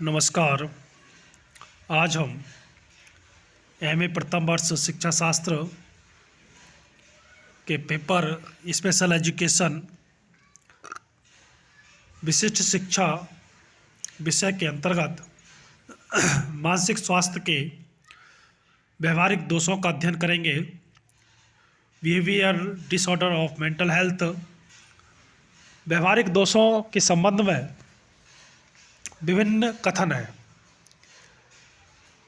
नमस्कार। आज हम एमए प्रथम वर्ष शिक्षा शास्त्र के पेपर स्पेशल एजुकेशन विशिष्ट शिक्षा विषय के अंतर्गत मानसिक स्वास्थ्य के व्यवहारिक दोषों का अध्ययन करेंगे। Behaviour disorder of mental health. व्यवहारिक दोषों के संबंध में विभिन्न कथन हैं।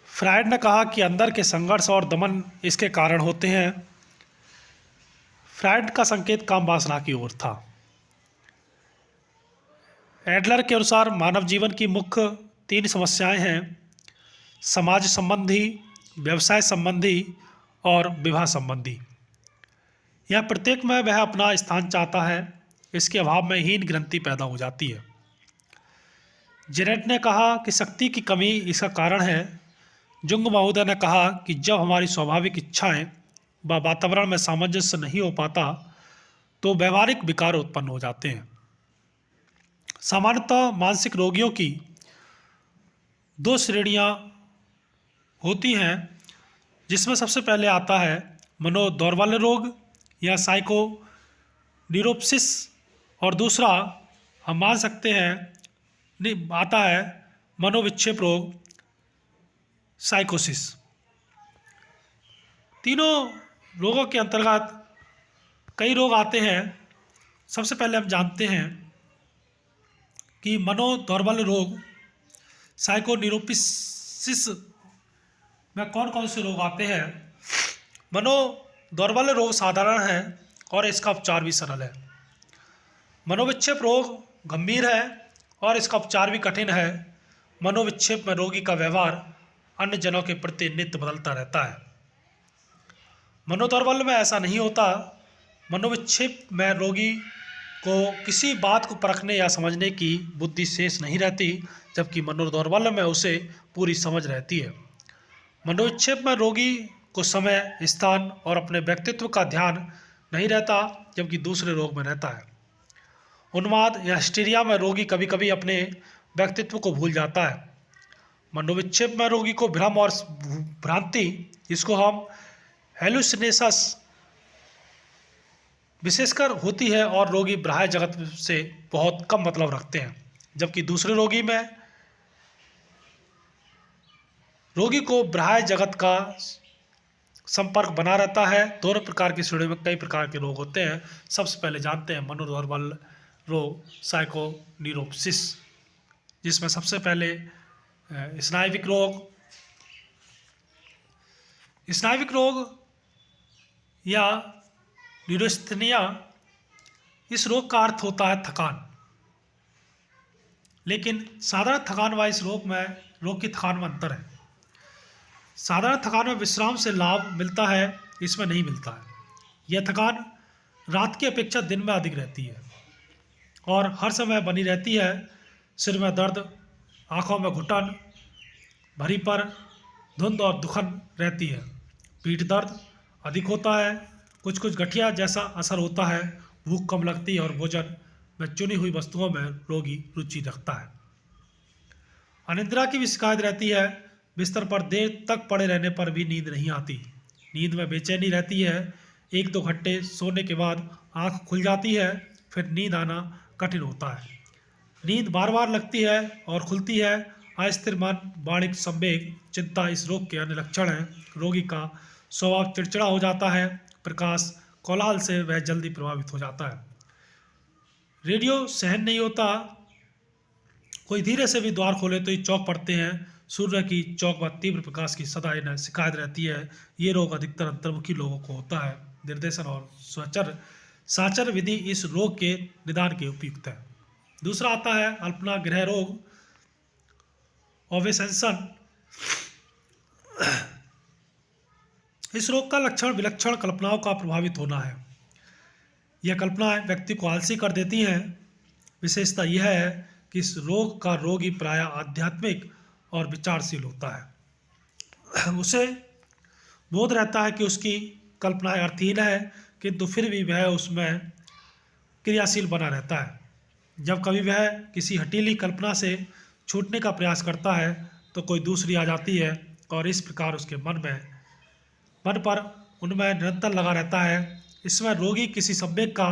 फ्रायड ने कहा कि अंदर के संघर्ष और दमन इसके कारण होते हैं। फ्रायड का संकेत काम वासना की ओर था। एडलर के अनुसार मानव जीवन की मुख्य 3 समस्याएं हैं: समाज संबंधी, व्यवसाय संबंधी और विवाह संबंधी। यह प्रत्येक में वह अपना स्थान चाहता है। इसके अभाव में हीन ग्रंथि पैदा हो जाती है। जेनेट ने कहा कि शक्ति की कमी इसका कारण है। जुंग महोदय ने कहा कि जब हमारी स्वाभाविक इच्छाएं व वातावरण में सामंजस्य नहीं हो पाता तो व्यवहारिक विकार उत्पन्न हो जाते हैं। सामान्यतः मानसिक रोगियों की 2 श्रेणियां होती हैं, जिसमें सबसे पहले आता है मनोदौर्बल्य रोग या साइको न्यूरोसिस, और दूसरा हम मान सकते हैं आता है मनोविक्षेप रोग, साइकोसिस। तीनों रोगों के अंतर्गत कई रोग आते हैं। सबसे पहले हम जानते हैं कि मनोदौर्बल्य रोग साइकोन्यूरोसिस में कौन कौन से रोग आते हैं। मनोदौर्बल्य रोग साधारण है और इसका उपचार भी सरल है। मनोविक्षेप रोग गंभीर है और इसका उपचार भी कठिन है। मनोविक्षेप में रोगी का व्यवहार अन्य जनों के प्रति नित्य बदलता रहता है। मनोदौर्बल्य में ऐसा नहीं होता। मनोविक्षेप में रोगी को किसी बात को परखने या समझने की बुद्धि शेष नहीं रहती, जबकि मनोदौर्बल्य में उसे पूरी समझ रहती है। मनोविक्षेप में रोगी को समय, स्थान और अपने व्यक्तित्व का ध्यान नहीं रहता, जबकि दूसरे रोग में रहता है। उन्माद या हिस्टीरिया में रोगी कभी कभी अपने व्यक्तित्व को भूल जाता है। मनोविक्षेप में रोगी को भ्रम और भ्रांति, जिसको हम हेलुसिनेशंस, विशेषकर होती है और रोगी बाह्य जगत से बहुत कम मतलब रखते हैं, जबकि दूसरे रोगी में रोगी को बाह्य जगत का संपर्क बना रहता है। दोनों प्रकार की श्रेणी में कई प्रकार के रोग होते हैं। सबसे पहले जानते हैं मनोदौर्बल्य रोग, साइकोन्यूरोसिस, जिसमें सबसे पहले स्नायुविक रोग या न्यूरोस्थेनिया। इस रोग का अर्थ होता है थकान, लेकिन साधारण थकान व इस रोग की थकान में अंतर है। साधारण थकान में विश्राम से लाभ मिलता है, इसमें नहीं मिलता है। यह थकान रात की अपेक्षा दिन में अधिक रहती है और हर समय बनी रहती है। सिर में दर्द, आँखों में घुटन, भरी पर धुंध और दुखन रहती है। पीठ दर्द अधिक होता है। कुछ कुछ गठिया जैसा असर होता है। भूख कम लगती है और भोजन में चुनी हुई वस्तुओं में रोगी रुचि रखता है। अनिद्रा की भी शिकायत रहती है। बिस्तर पर देर तक पड़े रहने पर भी नींद नहीं आती। नींद में बेचैनी रहती है। 1-2 घंटे सोने के बाद आँख खुल जाती है, फिर नींद आना कठिन होता है। नींद बार बार लगती है और खुलती है। अस्थिर मन, बाणिक संवेग, चिंता इस रोग के अन्य लक्षण हैं। रोगी का स्वभाव चिड़चिड़ा हो जाता है। प्रकाश कोलाहल से वह जल्दी प्रभावित हो जाता है। रेडियो सहन नहीं होता। कोई धीरे से भी द्वार खोले तो ये चौंक पड़ते हैं। सूर्य की चौक व तीव्र प्रकाश की सदा इन्हें शिकायत रहती है। ये रोग अधिकतर अंतर्मुखी लोगों को होता है। निर्देशन और साचर विधि इस रोग के निदान के उपयुक्त है। दूसरा आता है अल्पना गृह रोग, ओवेसेंसन। इस रोग का लक्षण विलक्षण कल्पनाओं का प्रभावित होना है। यह कल्पनाएं व्यक्ति को आलसी कर देती हैं। विशेषता यह है कि इस रोग का रोगी प्रायः आध्यात्मिक और विचारशील होता है। उसे बोध रहता है कि उसकी कल्पनाएं अर्थहीन है, किंतु फिर भी वह उसमें क्रियाशील बना रहता है। जब कभी वह किसी हठीली कल्पना से छूटने का प्रयास करता है तो कोई दूसरी आ जाती है और इस प्रकार उसके मन पर उनमें निरंतर लगा रहता है। इसमें रोगी किसी संवेग का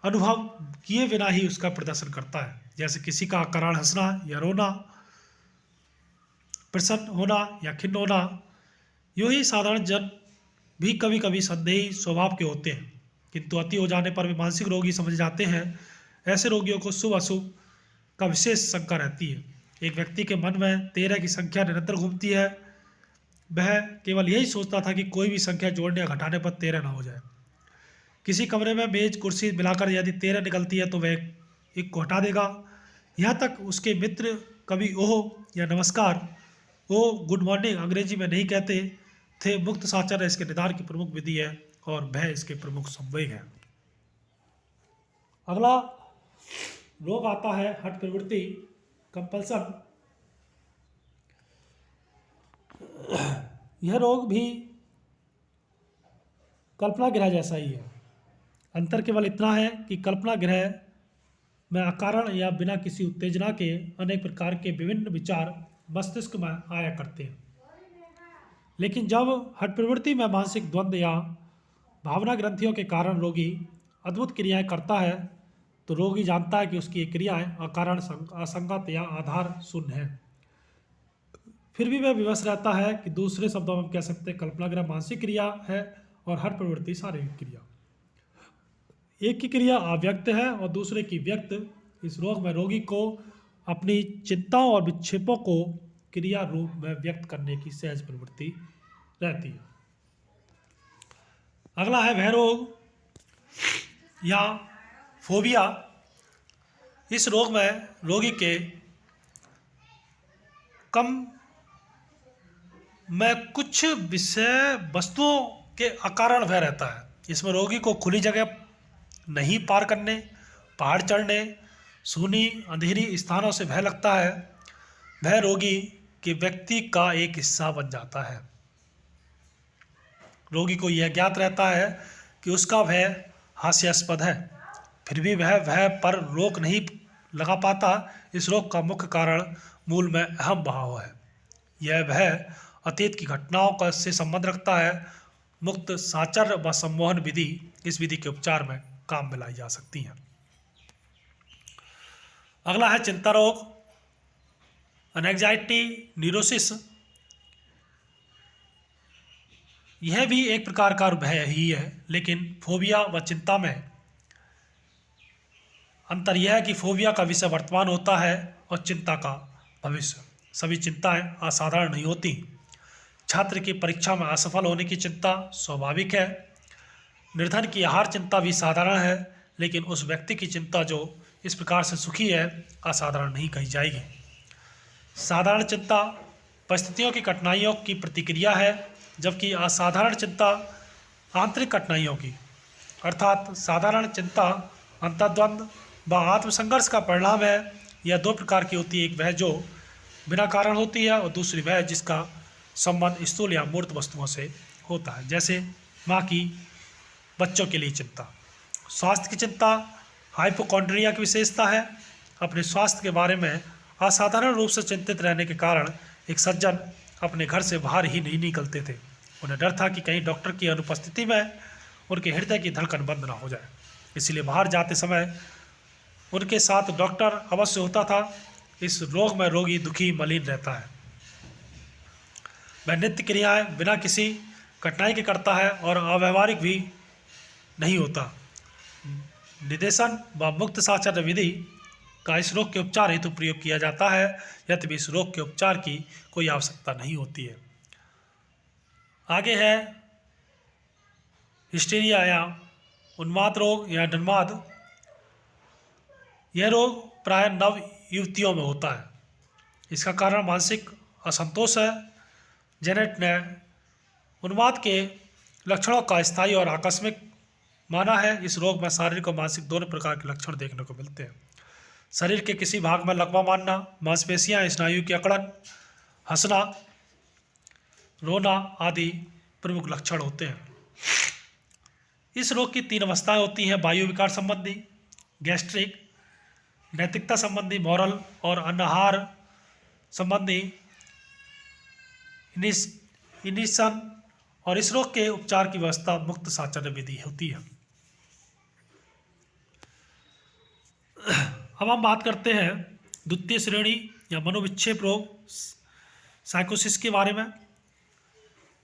अनुभव किए बिना ही उसका प्रदर्शन करता है, जैसे किसी का अकारण हंसना या रोना, प्रसन्न होना या खिन्न होना। यूं ही साधारण जन भी कभी कभी संदेही स्वभाव के होते हैं, किंतु अति हो जाने पर वे मानसिक रोगी समझे जाते हैं। ऐसे रोगियों को शुभ अशुभ का विशेष शंका रहती है। एक व्यक्ति के मन में 13 की संख्या निरंतर घूमती है। वह केवल यही सोचता था कि कोई भी संख्या जोड़ने या घटाने पर 13 ना हो जाए। किसी कमरे में मेज कुर्सी मिलाकर यदि 13 निकलती है तो वह एक को हटा देगा। यहाँ तक उसके मित्र कभी ओह या नमस्कार, ओ गुड मॉर्निंग अंग्रेजी में नहीं कहते थे। मुक्त साचर्य इसके निदान की प्रमुख विधि है और भय इसके प्रमुख संवेग है। अगला रोग आता है हठ प्रवृत्ति, कंपल्सन। यह रोग भी कल्पना ग्रह जैसा ही है। अंतर केवल इतना है कि कल्पना ग्रह में अकारण या बिना किसी उत्तेजना के अनेक प्रकार के विभिन्न विचार मस्तिष्क में आया करते हैं, लेकिन जब हठ प्रवृत्ति में मानसिक द्वंद्व या भावना ग्रंथियों के कारण रोगी अद्भुत क्रियाएं करता है तो रोगी जानता है कि उसकी ये क्रियाएं अकारण, असंगत या आधार शून्य है। फिर भी वह विवश रहता है कि दूसरे शब्दों में हम कह सकते हैं कल्पना ग्रह मानसिक क्रिया है और हठ प्रवृत्ति शारीरिक क्रिया। एक की क्रिया अव्यक्त है और दूसरे की व्यक्त। इस रोग में रोगी को अपनी चिंताओं और विक्षेपों को क्रिया रूप में व्यक्त करने की सहज प्रवृत्ति रहती है। अगला है भय रोग या फोबिया। इस रोग में रोगी के कम में कुछ विषय वस्तुओं के अकारण भय रहता है। इसमें रोगी को खुली जगह नहीं पार करने, पहाड़ चढ़ने, सूनी अंधेरी स्थानों से भय लगता है। भय रोगी के व्यक्ति का एक हिस्सा बन जाता है। रोगी को यह ज्ञात रहता है कि उसका भय हास्यास्पद है, फिर भी वह भय पर रोक नहीं लगा पाता। इस रोग का मुख्य कारण मूल में अहम भाव है। यह भय अतीत की घटनाओं का से संबंध रखता है। मुक्त साचर्य व सम्मोहन विधि इस विधि के उपचार में काम में लाई जा सकती हैं। अगला है चिंता रोग, एंजाइटी न्यूरोसिस। यह भी एक प्रकार का भय ही है, लेकिन फोबिया व चिंता में अंतर यह है कि फोबिया का विषय वर्तमान होता है और चिंता का भविष्य। सभी चिंताएं असाधारण नहीं होती। छात्र की परीक्षा में असफल होने की चिंता स्वाभाविक है। निर्धन की आहार चिंता भी साधारण है, लेकिन उस व्यक्ति की चिंता जो इस प्रकार से सुखी है असाधारण नहीं कही जाएगी। साधारण चिंता परिस्थितियों की कठिनाइयों की प्रतिक्रिया है, जबकि असाधारण चिंता आंतरिक कठिनाइयों की, अर्थात साधारण चिंता अंतर्द्वंद व आत्मसंघर्ष का परिणाम है। यह दो प्रकार की होती है, एक वह जो बिना कारण होती है और दूसरी वह जिसका संबंध स्थूल या मूर्त वस्तुओं से होता है, जैसे माँ की बच्चों के लिए चिंता। स्वास्थ्य की चिंता हाइपोकॉन्ड्रिया की विशेषता है। अपने स्वास्थ्य के बारे में असाधारण रूप से चिंतित रहने के कारण एक सज्जन अपने घर से बाहर ही नहीं निकलते थे। उन्हें डर था कि कहीं डॉक्टर की अनुपस्थिति में उनके हृदय की धड़कन बंद ना हो जाए, इसलिए बाहर जाते समय उनके साथ डॉक्टर अवश्य होता था। इस रोग में रोगी दुखी मलिन रहता है। वह नित्य क्रियाएं बिना किसी कठिनाई के करता है और अव्यवहारिक भी नहीं होता। निदेशन व मुक्त साचर्य विधि का इस रोग के उपचार हेतु प्रयोग किया जाता है, यद्यपि इस रोग के उपचार की कोई आवश्यकता नहीं होती है। आगे है हिस्टीरिया या उन्माद रोग या उन्माद। यह रोग प्राय नव युवतियों में होता है। इसका कारण मानसिक असंतोष है। जेनेट ने उन्माद के लक्षणों का स्थायी और आकस्मिक माना है। इस रोग में शारीरिक और मानसिक दोनों प्रकार के लक्षण देखने को मिलते हैं। शरीर के किसी भाग में लकवा मारना, मांसपेशियां, स्नायु की अकड़न, हंसना, रोना आदि प्रमुख लक्षण होते हैं। इस रोग की 3 अवस्थाएं होती हैं: वायु विकार संबंधी, गैस्ट्रिक नैतिकता संबंधी मॉरल और अनाहार संबंधी इनिशन और इस रोग के उपचार की व्यवस्था मुक्त साचर्य विधि होती है। अब हम बात करते हैं द्वितीय श्रेणी या मनोविक्षेप रोग साइकोसिस के बारे में।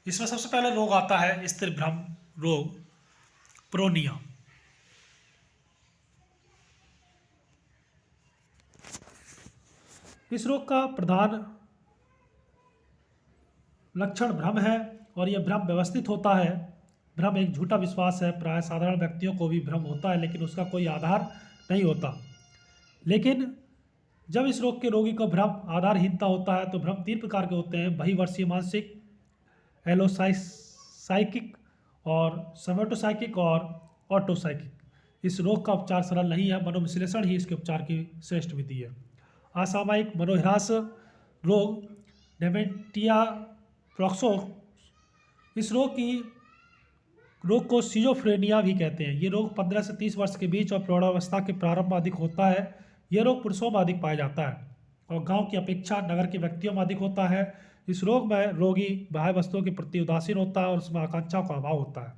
इसमें सबसे पहले रोग आता है स्थिर भ्रम रोग प्रोनिया। इस रोग का प्रधान लक्षण भ्रम है और यह भ्रम व्यवस्थित होता है। भ्रम एक झूठा विश्वास है। प्राय साधारण व्यक्तियों को भी भ्रम होता है लेकिन उसका कोई आधार नहीं होता। लेकिन जब इस रोग के रोगी को भ्रम आधारहीनता होता है तो भ्रम 3 प्रकार के होते हैं: बहिर्वर्षीय मानसिक, एलोसाइकिक और सोमेटोसाइकिक और ऑटोसाइकिक। इस रोग का उपचार सरल नहीं है, मनोविश्लेषण ही इसके उपचार की श्रेष्ठ विधि है। असामयिक मनोह्रास रोग डेमेंटिया प्रोक्सो। इस रोग को सिजोफ्रेनिया भी कहते हैं। ये रोग 15 से 30 वर्ष के बीच और प्रौढ़ावस्था के प्रारंभ में अधिक होता है। यह रोग पुरुषों में अधिक पाया जाता है और गांव की अपेक्षा नगर के व्यक्तियों में अधिक होता है। इस रोग में रोगी बाह्य वस्तुओं के प्रति उदासीन होता है और उसमें आकांक्षाओं का अभाव होता है।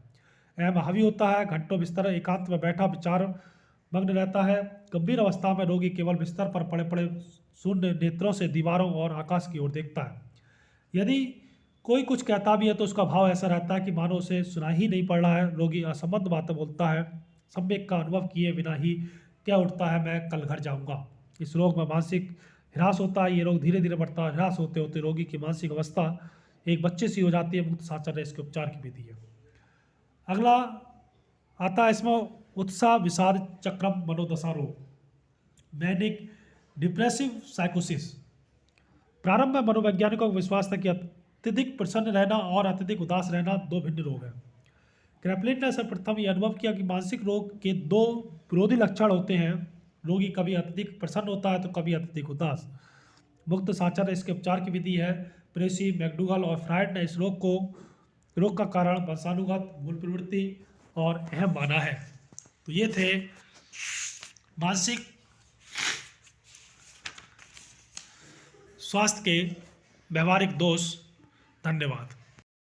अहम हावी होता है, घंटों बिस्तर एकांत में बैठा विचार मग्न रहता है। गंभीर अवस्था में रोगी केवल बिस्तर पर पड़े पड़े शून्य नेत्रों से दीवारों और आकाश की ओर देखता है। यदि कोई कुछ कहता भी है तो उसका भाव ऐसा रहता है कि मानो उसे सुना ही नहीं पड़ रहा है। रोगी असंबद्ध बातें बोलता है, सम्यक का अनुभव किए बिना ही क्या उठता है, मैं कल घर जाऊंगा। इस रोग में मानसिक ह्रास होता है। ये रोग धीरे धीरे बढ़ता है। ह्रास होते होते रोगी की मानसिक अवस्था एक बच्चे सी हो जाती है। मुक्त साचर्य इसके उपचार की विधि है। अगला आता है इसमें उत्साह विषाद चक्रम मनोदशा रोग, मैनिक डिप्रेसिव साइकोसिस। प्रारंभ में मनोवैज्ञानिकों को विश्वास था कि अत्यधिक प्रसन्न रहना और अत्यधिक उदास रहना 2 भिन्न रोग हैं। क्रैपलिन ने सर्वप्रथम यह अनुभव किया कि मानसिक रोग के 2 विरोधी लक्षण होते हैं। रोगी कभी अत्यधिक प्रसन्न होता है तो कभी अत्यधिक उदास। मुक्त साचर्य इसके उपचार की विधि है। प्रेसी, मैकडूगल और फ्रायड ने इस रोग का कारण वंशानुगत, मूल प्रवृत्ति और अहम माना है। तो ये थे मानसिक स्वास्थ्य के व्यवहारिक दोष। धन्यवाद।